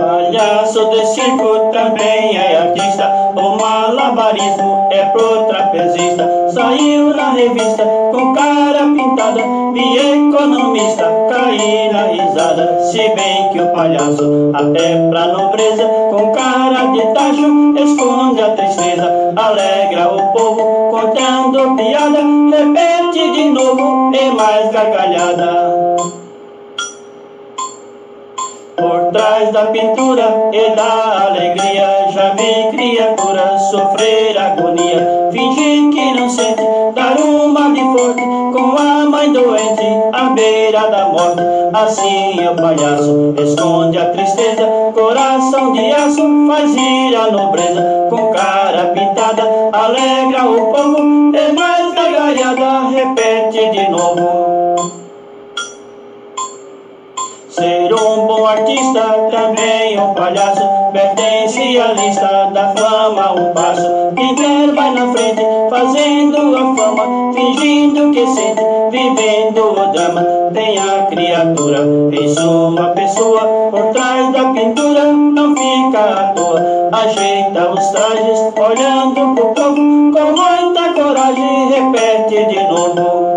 Palhaço de circo também é artista, o malabarismo é pro trapezista. Saiu na revista com cara pintada, vi economista cair na risada. Se bem que o palhaço, até pra nobreza, com cara de tacho, esconde a tristeza. Alegra o povo contando piada, repete de novo e mais gargalhada. Por trás da pintura e da alegria, já vi criatura sofrer agonia, fingir que não sente, dar uma de forte com a mãe doente à beira da morte. Assim o palhaço esconde a tristeza, coração de aço faz rir a nobreza. Com cara pintada alegra o povo e mais gargalhada repete de novo. Ser um bom artista, também um palhaço, pertence à lista da fama um passo. Quem quer vai na frente, fazendo a fama, fingindo que sente, vivendo o drama. Tem a criatura em sua pessoa, por trás da pintura não fica à toa. Ajeita os trajes, olhando pro povo, com muita coragem, repete de novo.